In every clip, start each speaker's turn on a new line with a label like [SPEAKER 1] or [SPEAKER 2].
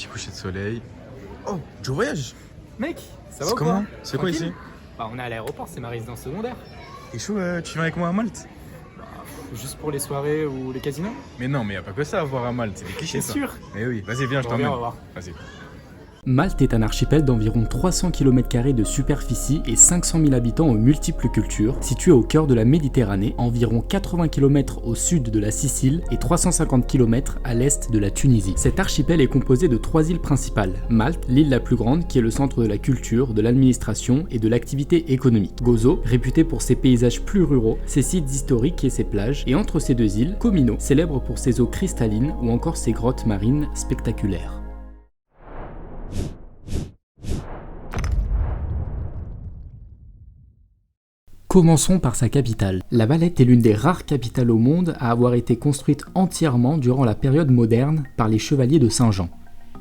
[SPEAKER 1] petit coucher de soleil. Oh, Joe Voyage.
[SPEAKER 2] Mec, ça va
[SPEAKER 1] C'est
[SPEAKER 2] ou
[SPEAKER 1] comment?
[SPEAKER 2] quoi?
[SPEAKER 1] C'est quoi
[SPEAKER 2] Tranquille.
[SPEAKER 1] ici?
[SPEAKER 2] Bah, on est à l'aéroport, c'est ma résidence secondaire.
[SPEAKER 1] T'es chaud, tu viens avec moi à Malte?
[SPEAKER 2] Juste pour les soirées ou les casinos?
[SPEAKER 1] Mais non, mais y a pas que ça à voir à Malte, c'est des clichés
[SPEAKER 2] T'es
[SPEAKER 1] ça.
[SPEAKER 2] sûr?
[SPEAKER 1] Mais oui, vas-y, viens, je
[SPEAKER 2] Bon, viens,
[SPEAKER 1] t'emmène.
[SPEAKER 2] on va voir.
[SPEAKER 1] Vas-y.
[SPEAKER 3] Malte est un archipel d'environ 300 km² de superficie et 500 000 habitants aux multiples cultures, situé au cœur de la Méditerranée, environ 80 km au sud de la Sicile et 350 km à l'est de la Tunisie. Cet archipel est composé de 3 îles principales. Malte, l'île la plus grande qui est le centre de la culture, de l'administration et de l'activité économique. Gozo, réputé pour ses paysages plus ruraux, ses sites historiques et ses plages. Et entre ces deux îles, Comino, célèbre pour ses eaux cristallines ou encore ses grottes marines spectaculaires. Commençons par sa capitale. La Valette est l'une des rares capitales au monde à avoir été construite entièrement durant la période moderne par les chevaliers de Saint-Jean.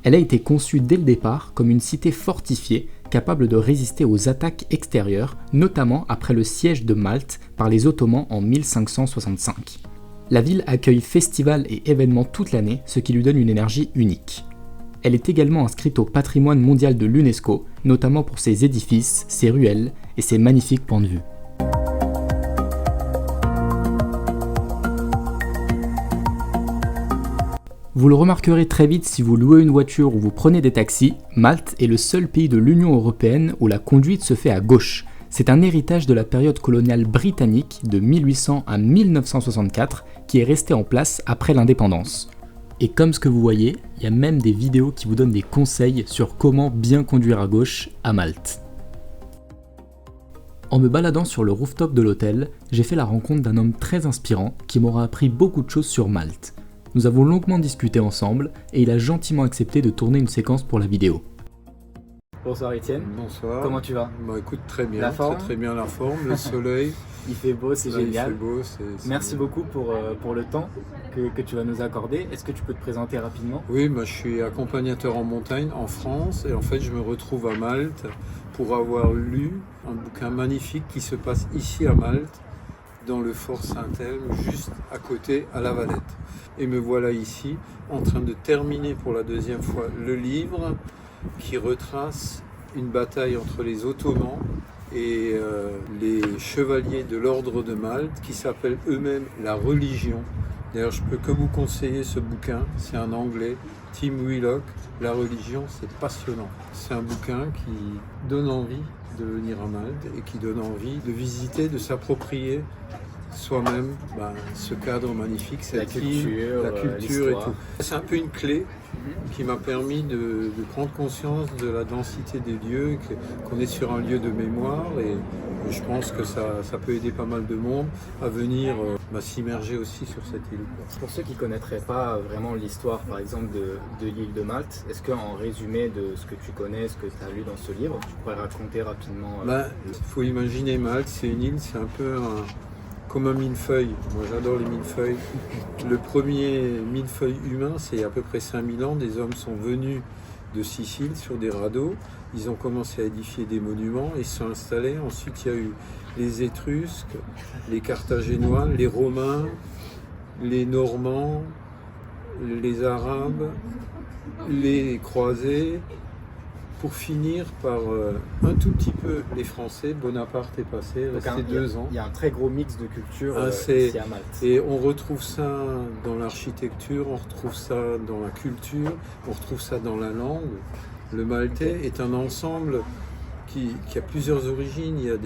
[SPEAKER 3] Elle a été conçue dès le départ comme une cité fortifiée capable de résister aux attaques extérieures, notamment après le siège de Malte par les Ottomans en 1565. La ville accueille festivals et événements toute l'année, ce qui lui donne une énergie unique. Elle est également inscrite au patrimoine mondial de l'UNESCO, notamment pour ses édifices, ses ruelles et ses magnifiques points de vue. Vous le remarquerez très vite si vous louez une voiture ou vous prenez des taxis, Malte est le seul pays de l'Union européenne où la conduite se fait à gauche. C'est un héritage de la période coloniale britannique de 1800 à 1964 qui est resté en place après l'indépendance. Et comme ce que vous voyez, il y a même des vidéos qui vous donnent des conseils sur comment bien conduire à gauche à Malte. En me baladant sur le rooftop de l'hôtel, j'ai fait la rencontre d'un homme très inspirant qui m'aura appris beaucoup de choses sur Malte. Nous avons longuement discuté ensemble et il a gentiment accepté de tourner une séquence pour la vidéo.
[SPEAKER 2] Bonsoir Étienne.
[SPEAKER 4] Bonsoir.
[SPEAKER 2] Comment tu vas?
[SPEAKER 4] Bah écoute, très bien,
[SPEAKER 2] La forme
[SPEAKER 4] très bien la forme, le soleil.
[SPEAKER 2] Il fait beau, c'est
[SPEAKER 4] Là, il
[SPEAKER 2] génial.
[SPEAKER 4] fait beau, c'est
[SPEAKER 2] Merci
[SPEAKER 4] bien.
[SPEAKER 2] beaucoup pour le temps que tu vas nous accorder. Est-ce que tu peux te présenter rapidement?
[SPEAKER 4] Oui, bah, je suis accompagnateur en montagne en France et en fait je me retrouve à Malte pour avoir lu un bouquin magnifique qui se passe ici à Malte, dans le fort Saint-Elme, juste à côté à La Valette. Et me voilà ici en train de terminer pour la deuxième fois le livre qui retrace une bataille entre les Ottomans et les chevaliers de l'ordre de Malte qui s'appellent eux-mêmes la religion. D'ailleurs, je peux que vous conseiller ce bouquin, c'est un anglais, Tim Wheelock, La religion, c'est passionnant. C'est un bouquin qui donne envie de venir à Malte et qui donne envie de visiter, de s'approprier soi-même ce cadre magnifique, cette île, la culture et tout. C'est un peu une clé qui m'a permis de prendre conscience de la densité des lieux, qu'on est sur un lieu de mémoire et je pense que ça peut aider pas mal de monde à venir s'immerger aussi sur cette île.
[SPEAKER 2] Pour ceux qui ne connaîtraient pas vraiment l'histoire, par exemple, de l'île de Malte, est-ce qu'en résumé de ce que tu connais, ce que tu as lu dans ce livre, tu pourrais raconter rapidement
[SPEAKER 4] Il faut imaginer Malte, c'est une île, c'est un peu comme un millefeuille. Moi j'adore les millefeuilles. Le premier millefeuille humain, c'est il y a à peu près 5000 ans. Des hommes sont venus de Sicile sur des radeaux. Ils ont commencé à édifier des monuments et se sont installés. Ensuite, il y a eu les Étrusques, les Carthaginois, les Romains, les Normands, les Arabes, les Croisés, pour finir par un tout petit peu les Français. Bonaparte est passé, resté 2 ans.
[SPEAKER 2] Il y a un très gros mix de culture ici à Malte.
[SPEAKER 4] Et on retrouve ça dans l'architecture, on retrouve ça dans la culture, on retrouve ça dans la langue. Le maltais est un ensemble qui a plusieurs origines. Il y a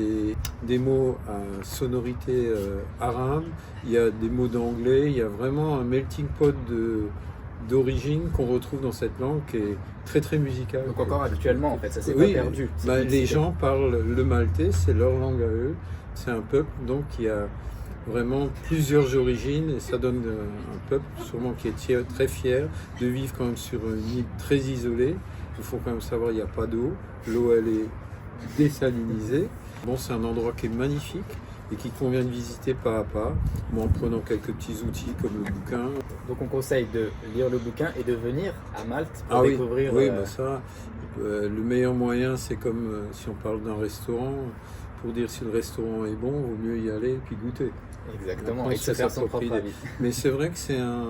[SPEAKER 4] des mots à sonorité arabe, il y a des mots d'anglais, il y a vraiment un melting pot d'origine qu'on retrouve dans cette langue qui est très très musicale.
[SPEAKER 2] Donc encore actuellement en fait, ça s'est
[SPEAKER 4] Oui,
[SPEAKER 2] pas perdu.
[SPEAKER 4] Les gens parlent le maltais, c'est leur langue à eux. C'est un peuple donc qui a vraiment plusieurs origines et ça donne un peuple sûrement qui est très fier de vivre quand même sur une île très isolée. Il faut quand même savoir qu'il n'y a pas d'eau. L'eau elle est désalinisée. Bon, c'est un endroit qui est magnifique et qui convient de visiter pas à pas, en prenant quelques petits outils comme le bouquin.
[SPEAKER 2] Donc on conseille de lire le bouquin et de venir à Malte pour découvrir...
[SPEAKER 4] Oui, le meilleur moyen, c'est comme si on parle d'un restaurant, pour dire si le restaurant est bon, vaut mieux y aller et puis goûter.
[SPEAKER 2] Exactement,
[SPEAKER 4] On
[SPEAKER 2] et
[SPEAKER 4] se
[SPEAKER 2] se
[SPEAKER 4] fait
[SPEAKER 2] faire
[SPEAKER 4] sa
[SPEAKER 2] son
[SPEAKER 4] propre
[SPEAKER 2] propre
[SPEAKER 4] idée.
[SPEAKER 2] avis.
[SPEAKER 4] Mais c'est vrai que c'est un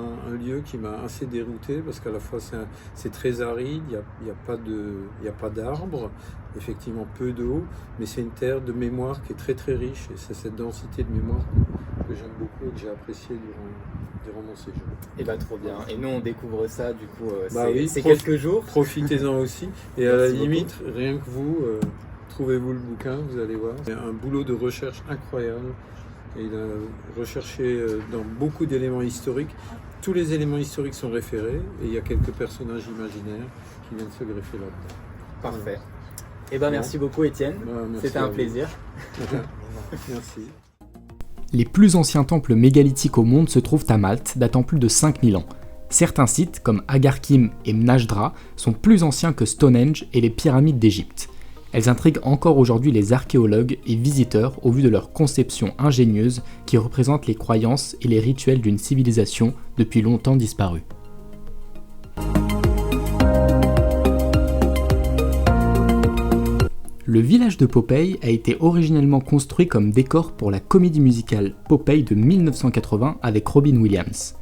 [SPEAKER 4] lieu qui m'a assez dérouté parce qu'à la fois c'est très aride, il n'y a pas d'arbres, effectivement peu d'eau, mais c'est une terre de mémoire qui est très très riche et c'est cette densité de mémoire que j'aime beaucoup et que j'ai apprécié durant mon séjour.
[SPEAKER 2] Et bah trop bien. Et nous on découvre ça du coup,
[SPEAKER 4] Bah oui,
[SPEAKER 2] c'est quelques jours.
[SPEAKER 4] Profitez-en aussi et à la
[SPEAKER 2] Merci
[SPEAKER 4] limite, rien que vous, trouvez-vous le bouquin, vous allez voir. C'est un boulot de recherche incroyable. Et il a recherché dans beaucoup d'éléments historiques. Tous les éléments historiques sont référés et il y a quelques personnages imaginaires qui viennent se greffer là-dedans.
[SPEAKER 2] Parfait. Et ben merci beaucoup Étienne,
[SPEAKER 4] Merci
[SPEAKER 2] c'était
[SPEAKER 4] à
[SPEAKER 2] un
[SPEAKER 4] vous.
[SPEAKER 2] plaisir.
[SPEAKER 4] Merci.
[SPEAKER 3] Les plus anciens temples mégalithiques au monde se trouvent à Malte, datant plus de 5000 ans. Certains sites, comme Agarkim et Mnajdra, sont plus anciens que Stonehenge et les pyramides d'Égypte. Elles intriguent encore aujourd'hui les archéologues et visiteurs au vu de leur conception ingénieuse qui représente les croyances et les rituels d'une civilisation depuis longtemps disparue. Le village de Popeye a été originellement construit comme décor pour la comédie musicale Popeye de 1980 avec Robin Williams.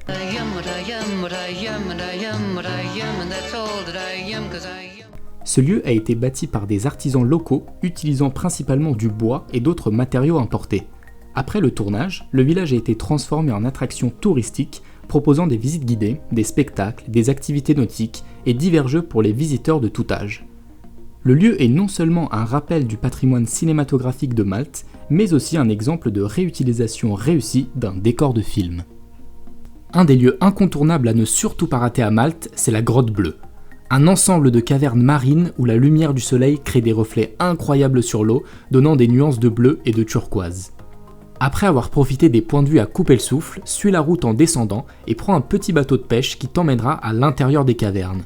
[SPEAKER 3] Ce lieu a été bâti par des artisans locaux utilisant principalement du bois et d'autres matériaux importés. Après le tournage, le village a été transformé en attraction touristique proposant des visites guidées, des spectacles, des activités nautiques et divers jeux pour les visiteurs de tout âge. Le lieu est non seulement un rappel du patrimoine cinématographique de Malte, mais aussi un exemple de réutilisation réussie d'un décor de film. Un des lieux incontournables à ne surtout pas rater à Malte, c'est la Grotte Bleue. Un ensemble de cavernes marines où la lumière du soleil crée des reflets incroyables sur l'eau, donnant des nuances de bleu et de turquoise. Après avoir profité des points de vue à couper le souffle, suis la route en descendant et prends un petit bateau de pêche qui t'emmènera à l'intérieur des cavernes.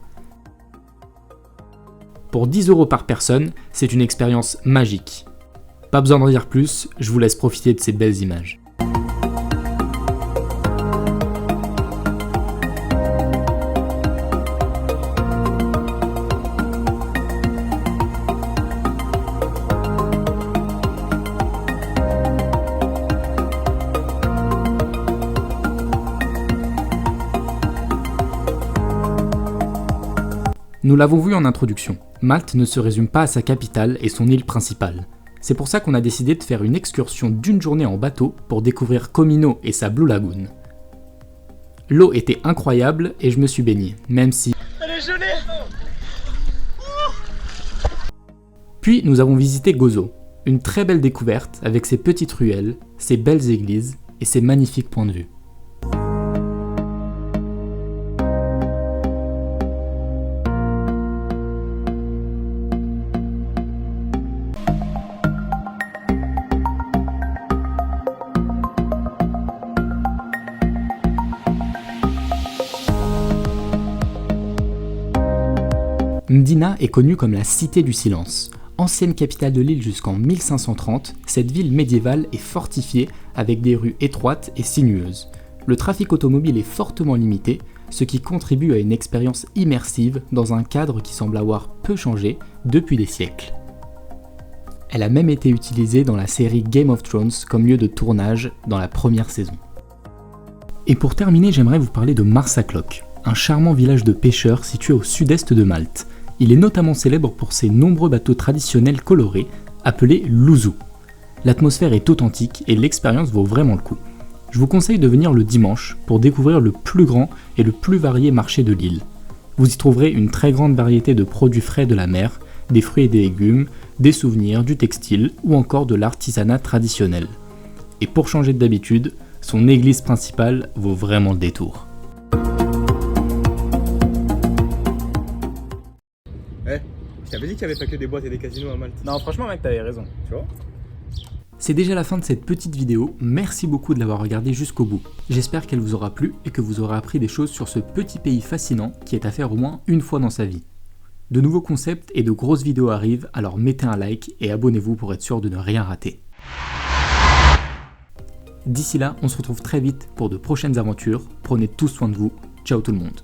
[SPEAKER 3] Pour 10 € par personne, c'est une expérience magique. Pas besoin d'en dire plus, je vous laisse profiter de ces belles images. Nous l'avons vu en introduction, Malte ne se résume pas à sa capitale et son île principale. C'est pour ça qu'on a décidé de faire une excursion d'une journée en bateau pour découvrir Comino et sa Blue Lagoon. L'eau était incroyable et je me suis baigné, même si... Puis nous avons visité Gozo, une très belle découverte avec ses petites ruelles, ses belles églises et ses magnifiques points de vue. Mdina est connue comme la Cité du Silence. Ancienne capitale de l'île jusqu'en 1530, cette ville médiévale est fortifiée avec des rues étroites et sinueuses. Le trafic automobile est fortement limité, ce qui contribue à une expérience immersive dans un cadre qui semble avoir peu changé depuis des siècles. Elle a même été utilisée dans la série Game of Thrones comme lieu de tournage dans la première saison. Et pour terminer, j'aimerais vous parler de Marsakloc, un charmant village de pêcheurs situé au sud-est de Malte. Il est notamment célèbre pour ses nombreux bateaux traditionnels colorés, appelés louzous. L'atmosphère est authentique et l'expérience vaut vraiment le coup. Je vous conseille de venir le dimanche pour découvrir le plus grand et le plus varié marché de l'île. Vous y trouverez une très grande variété de produits frais de la mer, des fruits et des légumes, des souvenirs, du textile ou encore de l'artisanat traditionnel. Et pour changer d'habitude, son église principale vaut vraiment le détour.
[SPEAKER 1] Je t'avais dit qu'il n'y avait pas que des boîtes et des casinos à Malte.
[SPEAKER 2] Non franchement mec t'avais raison, tu vois.
[SPEAKER 3] C'est déjà la fin de cette petite vidéo, merci beaucoup de l'avoir regardée jusqu'au bout. J'espère qu'elle vous aura plu et que vous aurez appris des choses sur ce petit pays fascinant qui est à faire au moins une fois dans sa vie. De nouveaux concepts et de grosses vidéos arrivent, alors mettez un like et abonnez-vous pour être sûr de ne rien rater. D'ici là, on se retrouve très vite pour de prochaines aventures, prenez tous soin de vous, ciao tout le monde.